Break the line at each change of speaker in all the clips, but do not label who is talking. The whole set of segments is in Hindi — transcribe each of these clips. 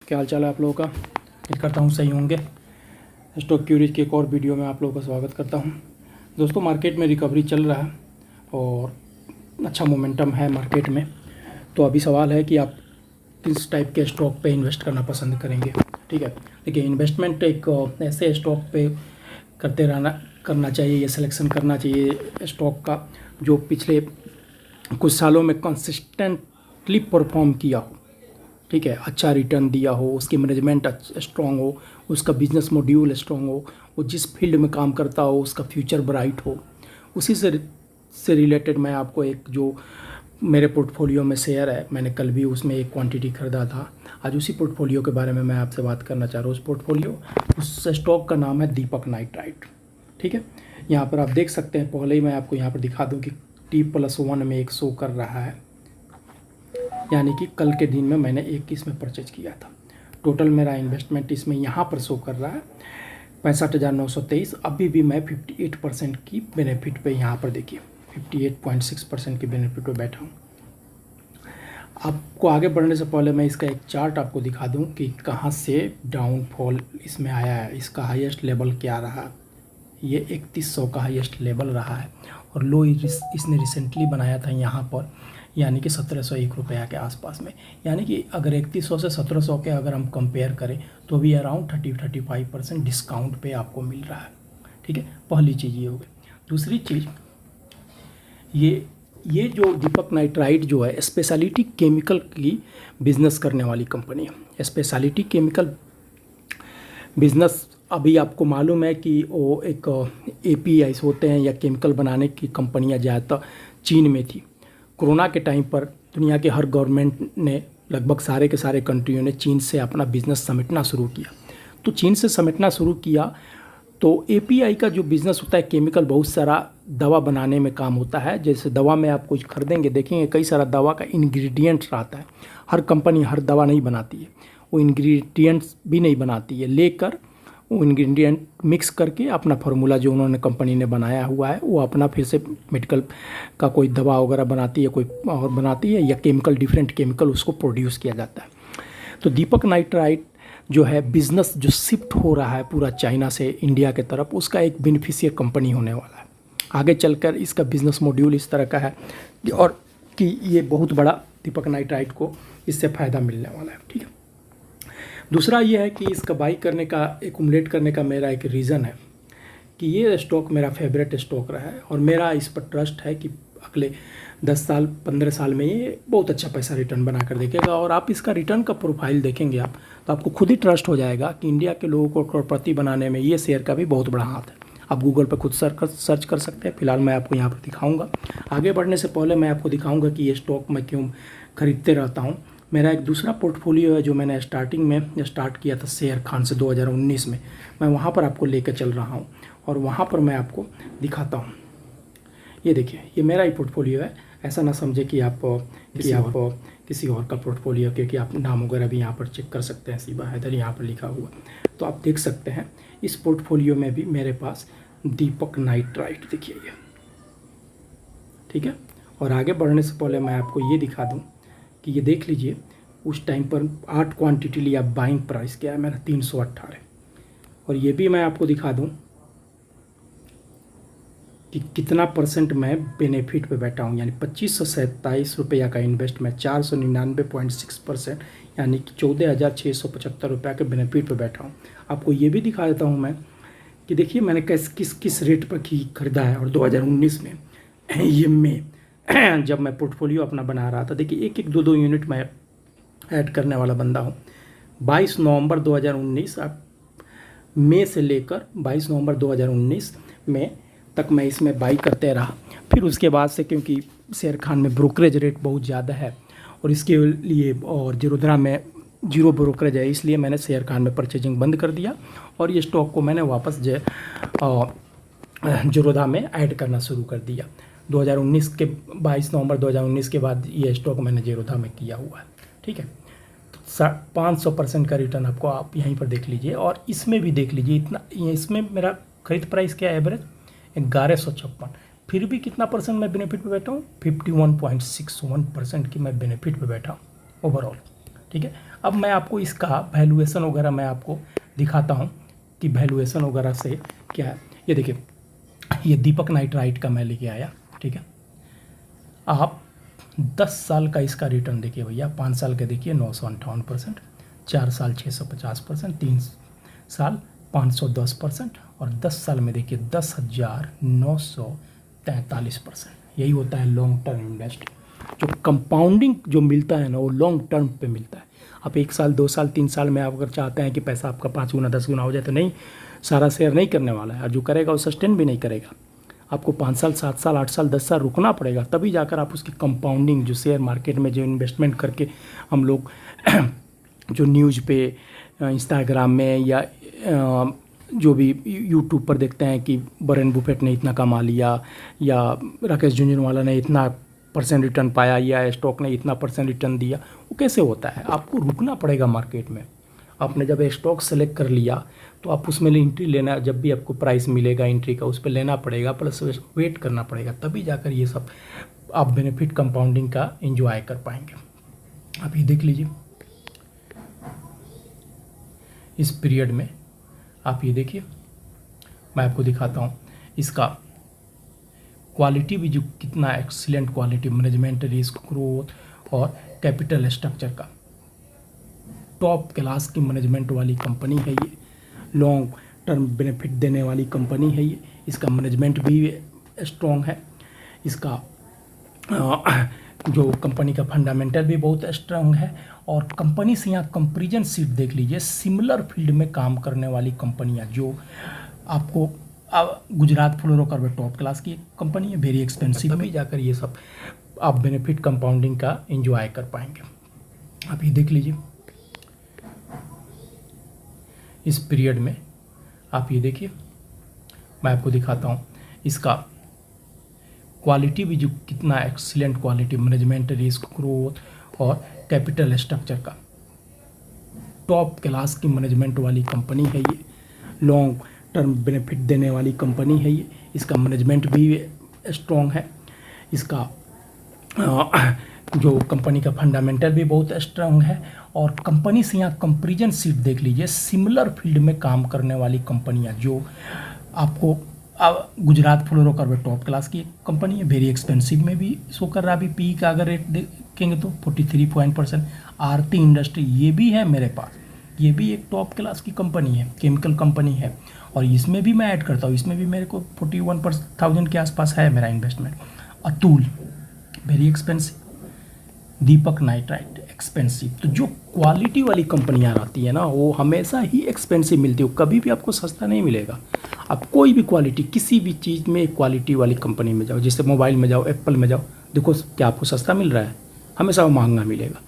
क्या हाल चाल है आप लोगों का। उम्मीद करता हूँ सही होंगे। स्टॉक क्यूरीज के एक और वीडियो में आप लोगों का स्वागत करता हूँ। दोस्तों, मार्केट में रिकवरी चल रहा है और अच्छा मोमेंटम है मार्केट में। तो अभी सवाल है कि आप किस टाइप के स्टॉक पे इन्वेस्ट करना पसंद करेंगे। ठीक है, देखिए, इन्वेस्टमेंट एक ऐसे स्टॉक पे करना चाहिए या सिलेक्शन करना चाहिए स्टॉक का जो पिछले कुछ सालों में कंसिस्टेंटली परफॉर्म किया हो। ठीक है, अच्छा रिटर्न दिया हो, उसकी मैनेजमेंट स्ट्रॉन्ग हो, उसका बिजनेस मॉड्यूल स्ट्रॉन्ग हो, वो जिस फील्ड में काम करता हो उसका फ्यूचर ब्राइट हो। उसी से रिलेटेड मैं आपको एक जो मेरे पोर्टफोलियो में शेयर है, मैंने कल भी उसमें एक क्वांटिटी खरीदा था। आज उसी पोर्टफोलियो के बारे में मैं आपसे बात करना चाह रहा हूँ। उस स्टॉक का नाम है दीपक नाइट्राइट। ठीक है, यहाँ पर आप देख सकते हैं। पहले ही मैं आपको यहाँ पर दिखा दूँ कि T+1 में एक शो कर रहा है, यानी कि कल के दिन में मैंने एक इसमें परचेज किया था। टोटल मेरा इन्वेस्टमेंट इसमें यहाँ पर शो कर रहा है 65,923। अभी भी मैं 58% की बेनिफिट पे यहाँ पर देखिए 58.6% की बेनिफिट पे बैठा हूँ। आपको आगे बढ़ने से पहले मैं इसका एक चार्ट आपको दिखा दूँ कि कहाँ से डाउनफॉल इसमें आया है। इसका हाईएस्ट लेवल क्या रहा, ये 3100 का हाईएस्ट लेवल रहा है और लो इसने रिसेंटली बनाया था यहाँ पर, यानी कि 1701 रुपया के आसपास में। यानी कि अगर 3100 से 1700 के अगर हम कंपेयर करें तो भी अराउंड 30-35% डिस्काउंट पे आपको मिल रहा है। ठीक है, पहली चीज़ ये हो गई। दूसरी चीज़, ये जो दीपक नाइट्राइट जो है स्पेशलिटी केमिकल की बिजनेस करने वाली कंपनी है। स्पेशलिटी केमिकल बिजनेस, अभी आपको मालूम है कि वो एक APIs होते हैं या केमिकल बनाने की कंपनियां ज़्यादातर चीन में थी। कोरोना के टाइम पर दुनिया के हर गवर्नमेंट ने, लगभग सारे के सारे कंट्रियों ने चीन से अपना बिज़नेस समेटना शुरू किया। तो चीन से समेटना शुरू किया तो API का जो बिज़नेस होता है, केमिकल बहुत सारा दवा बनाने में काम होता है। जैसे दवा में आप कुछ खरीदेंगे, देखेंगे कई सारा दवा का इंग्रेडिएंट्स आता है। हर कंपनी हर दवा नहीं बनाती है, वो इंग्रेडिएंट्स भी नहीं बनाती है, लेकर वो इंग्रेडिएंट मिक्स करके अपना फार्मूला जो उन्होंने कंपनी ने बनाया हुआ है वो अपना फिर से मेडिकल का कोई दवा वगैरह बनाती है, कोई और बनाती है, या केमिकल डिफरेंट केमिकल उसको प्रोड्यूस किया जाता है। तो दीपक नाइट्राइट जो है बिज़नेस जो शिफ्ट हो रहा है पूरा चाइना से इंडिया के तरफ, उसका एक बेनिफिशियर कंपनी होने वाला है। आगे चलकर इसका बिज़नेस मॉड्यूल इस तरह का है और कि ये बहुत बड़ा दीपक नाइट्राइट को इससे फ़ायदा मिलने वाला है। ठीक है, दूसरा ये है कि इसका बाई करने का, एक्युमुलेट करने का मेरा एक रीज़न है कि ये स्टॉक मेरा फेवरेट स्टॉक रहा है और मेरा इस पर ट्रस्ट है कि अगले 10 साल 15 साल में ये बहुत अच्छा पैसा रिटर्न बना कर देखेगा। और आप इसका रिटर्न का प्रोफाइल देखेंगे आप, तो आपको खुद ही ट्रस्ट हो जाएगा कि इंडिया के लोगों को करोड़पति बनाने में ये शेयर का भी बहुत बड़ा हाथ है। आप गूगल पर खुद सर्च कर सकते हैं। फिलहाल मैं आपको यहाँ पर दिखाऊँगा। आगे बढ़ने से पहले मैं आपको दिखाऊँगा कि ये स्टॉक मैं क्यों खरीदते रहता हूँ। मेरा एक दूसरा पोर्टफोलियो है जो मैंने स्टार्टिंग में स्टार्ट किया था शेयर खान से 2019 में। मैं वहाँ पर आपको लेकर चल रहा हूँ और वहाँ पर मैं आपको दिखाता हूँ। ये देखिए, ये मेरा ही पोर्टफोलियो है। ऐसा ना समझे कि आप किसी और का पोर्टफोलियो, क्योंकि आप नाम वगैरह भी यहाँ पर चेक कर सकते हैं। सीबा हैदर यहाँ पर लिखा हुआ, तो आप देख सकते हैं। इस पोर्टफोलियो में भी मेरे पास दीपक नाइट्राइट देखिए ये। ठीक है, और आगे बढ़ने से पहले मैं आपको ये दिखा दूँ कि ये देख लीजिए, उस टाइम पर 8 क्वांटिटी लिया, बाइंग प्राइस क्या है मेरा 318। और ये भी मैं आपको दिखा दूं कि कितना परसेंट मैं बेनिफिट पे बैठा हूं, यानी 2527 रुपया का इन्वेस्ट में 499.6%, यानी कि 14,675 रुपया के बेनिफिट पे बैठा हूं। आपको ये भी दिखा देता हूं मैं कि देखिए मैंने किस रेट पर खरीदा है। और 2019 में ये में जब मैं पोर्टफोलियो अपना बना रहा था, देखिए 1-1, 2-2 यूनिट मैं ऐड करने वाला बंदा हूँ। 22 नवंबर 2019 मई से लेकर 22 नवंबर 2019 में तक मैं इसमें बाई करते रहा। फिर उसके बाद से, क्योंकि शेयर खान में ब्रोकरेज रेट बहुत ज़्यादा है और इसके लिए, और जीरोधा में जीरो ब्रोकरेज है, इसलिए मैंने शेयर खान में परचेजिंग बंद कर दिया और ये स्टॉक को मैंने वापस जीरोधा में ऐड करना शुरू कर दिया। 2019 के 22 नवंबर 2019 के बाद ये स्टॉक मैंने जीरोधा में किया हुआ है। ठीक है, तो 500% का रिटर्न आपको आप यहीं पर देख लीजिए और इसमें भी देख लीजिए। इतना इसमें मेरा खरीद प्राइस क्या है, एवरेज 1156। फिर भी कितना परसेंट मैं बेनिफिट पे बैठा हूँ, 51.61% की मैं बेनिफिट पे बैठा हूँ ओवरऑल। ठीक ठीक है। अब मैं आपको इसका वैल्यूएशन वगैरह मैं आपको दिखाता हूँ कि वैल्यूएशन वगैरह से क्या है। ये देखिए, ये दीपक नाइट्राइट का मैं लेके आया, ठीक है। आप 10 साल का इसका रिटर्न देखिए भैया, 5 साल के देखिए 958%, 4 साल 650%, 3 साल 510% और 10 साल में देखिए 10,943%। यही होता है लॉन्ग टर्म इन्वेस्ट। जो कंपाउंडिंग जो मिलता है ना, वो लॉन्ग टर्म पे मिलता है। आप 1 साल 2 साल 3 साल में आप अगर चाहते हैं कि पैसा आपका 5 गुना 10 गुना हो जाए, तो नहीं, सारा शेयर नहीं करने वाला है। और जो करेगा वो सस्टेन भी नहीं करेगा। आपको 5 साल 7 साल 8 साल 10 साल रुकना पड़ेगा, तभी जाकर आप उसकी कंपाउंडिंग, जो शेयर मार्केट में जो इन्वेस्टमेंट करके हम लोग जो न्यूज़ पे, इंस्टाग्राम में या जो भी यूट्यूब पर देखते हैं कि वॉरेन बुफेट ने इतना कमा लिया या राकेश झुंझुनवाला ने इतना % रिटर्न पाया या स्टॉक ने इतना % रिटर्न दिया, वो कैसे होता है। आपको रुकना पड़ेगा मार्केट में। आपने जब स्टॉक सेलेक्ट कर लिया तो आप उसमें एंट्री लेना, जब भी आपको प्राइस मिलेगा एंट्री का, उस पर लेना पड़ेगा, प्लस वेट करना पड़ेगा, तभी जाकर ये सब आप बेनिफिट कंपाउंडिंग का एंजॉय कर पाएंगे। आप ये देख लीजिए, इस पीरियड में आप ये देखिए, मैं आपको दिखाता हूँ इसका क्वालिटी भी, जो कितना excellent quality, management, risk, growth और कैपिटल स्ट्रक्चर का टॉप क्लास की मैनेजमेंट वाली कंपनी है ये। लॉन्ग टर्म बेनिफिट देने वाली कंपनी है ये। इसका मैनेजमेंट भी स्ट्रॉन्ग है। इसका जो कंपनी का फंडामेंटल भी बहुत स्ट्रॉन्ग है। और कंपनी से यहाँ कंपेरिजन सीट देख लीजिए, सिमिलर फील्ड में काम करने वाली कंपनियाँ, जो आपको गुजरात फ्लोरोकार्बन टॉप क्लास की कंपनी है, वेरी एक्सपेंसिव, में जाकर ये सब आप बेनिफिट कंपाउंडिंग का एंजॉय कर पाएंगे। आप ये देख लीजिए, इस पीरियड में आप ये देखिए, मैं आपको दिखाता हूँ इसका क्वालिटी भी, जो कितना excellent quality, management, risk, growth और कैपिटल स्ट्रक्चर का टॉप क्लास की मैनेजमेंट वाली कंपनी है ये। लॉन्ग टर्म बेनिफिट देने वाली कंपनी है ये। इसका मैनेजमेंट भी स्ट्रॉन्ग है। इसका जो कंपनी का फंडामेंटल भी बहुत स्ट्रॉन्ग है। और कंपनी से यहाँ कंपेरिजन सीट देख लीजिए, सिमिलर फील्ड में काम करने वाली कंपनियाँ, जो आपको गुजरात फ्लोरोकार्बन टॉप क्लास की कंपनी है, वेरी एक्सपेंसिव में भी शो कर रहा। अभी पी का अगर रेट देखेंगे तो 43%। आरती इंडस्ट्री ये भी है मेरे पास, ये भी एक टॉप क्लास की कंपनी है, केमिकल कंपनी है। और इसमें भी मैं ऐड करता हूँ, इसमें भी मेरे को 41,000 के आसपास है मेरा इन्वेस्टमेंट। अतुल वेरी एक्सपेंसिव, दीपक नाइट्राइट एक्सपेंसिव। तो जो क्वालिटी वाली कंपनियाँ आती है ना, वो हमेशा ही एक्सपेंसिव मिलती है, कभी भी आपको सस्ता नहीं मिलेगा। आप कोई भी क्वालिटी, किसी भी चीज़ में क्वालिटी वाली कंपनी में जाओ, जैसे मोबाइल में जाओ, एप्पल में जाओ, देखो क्या आपको सस्ता मिल रहा है, हमेशा वो महंगा मिलेगा।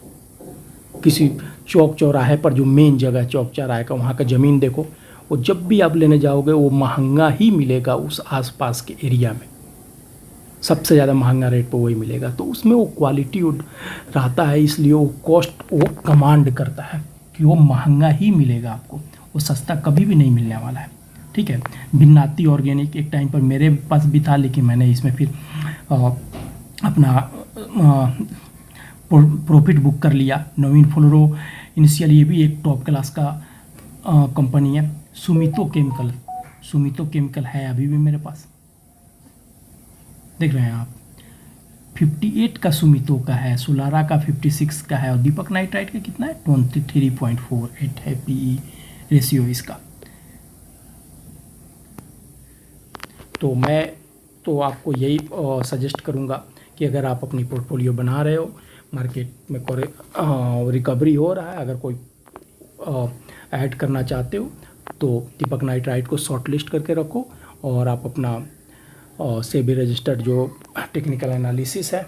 किसी चौक चौराहे पर, जो मेन जगह है चौक चौराहे का, वहाँ का ज़मीन देखो, वो जब भी आप लेने जाओगे वो महंगा ही मिलेगा। उस आसपास के एरिया में सबसे ज़्यादा महंगा रेट पर वही मिलेगा। तो उसमें वो क्वालिटी रहता है, इसलिए वो कॉस्ट वो कमांड करता है कि वो महंगा ही मिलेगा आपको, वो सस्ता कभी भी नहीं मिलने वाला है। ठीक है। भिन्नाती ऑर्गेनिक एक टाइम पर मेरे पास भी था, लेकिन मैंने इसमें फिर अपना प्रॉफिट बुक कर लिया। नवीन फ्लोरो इनिशियल, ये भी एक टॉप क्लास का कंपनी है। सुमितो केमिकल है अभी भी मेरे पास, देख रहे हैं आप। 58 का सुमितो का है, सोलारा का 56 का है और दीपक नाइट्राइट का कितना है 23.48 है पीई रेशियो इसका। तो मैं तो आपको यही सजेस्ट करूंगा कि अगर आप अपनी पोर्टफोलियो बना रहे हो, मार्केट में रिकवरी हो रहा है, अगर कोई ऐड करना चाहते हो तो दीपक नाइट्राइट को शॉर्ट लिस्ट करके रखो। और आप अपना सेबी रजिस्टर्ड जो टेक्निकल एनालिसिस है,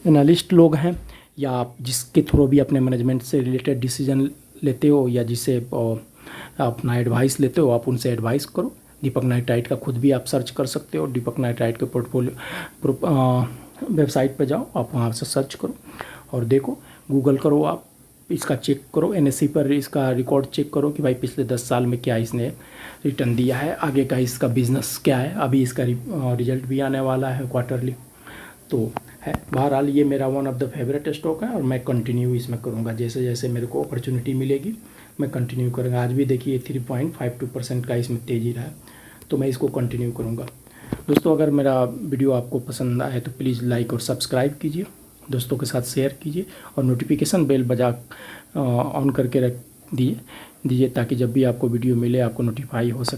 एनालिस्ट लोग हैं, या आप जिसके थ्रू भी अपने मैनेजमेंट से रिलेटेड डिसीजन लेते हो या जिसे अपना एडवाइस लेते हो, आप उनसे एडवाइस करो। दीपक नाइट्राइट का खुद भी आप सर्च कर सकते हो। दीपक नाइट्राइट के पोर्टफोलियो वेबसाइट पे जाओ, आप वहाँ से सर्च करो और देखो, गूगल करो, आप इसका चेक करो, एनएसई पर इसका रिकॉर्ड चेक करो कि भाई पिछले 10 साल में क्या इसने रिटर्न दिया है, आगे का इसका बिजनेस क्या है। अभी इसका रिजल्ट भी आने वाला है क्वार्टरली, तो है। बहरहाल ये मेरा one of the favourite stock है और मैं कंटिन्यू इसमें करूँगा, जैसे जैसे मेरे को अपॉर्चुनिटी मिलेगी मैं कंटिन्यू करूँगा। आज भी देखिए 3.52% का इसमें तेज़ी रहा है, तो मैं इसको कंटिन्यू करूँगा। दोस्तों अगर मेरा वीडियो आपको पसंद आए तो प्लीज़ लाइक और सब्सक्राइब कीजिए, दोस्तों के साथ शेयर कीजिए और नोटिफिकेशन बेल बजा ऑन करके रख दीजिए ताकि जब भी आपको वीडियो मिले आपको नोटिफाई हो सके।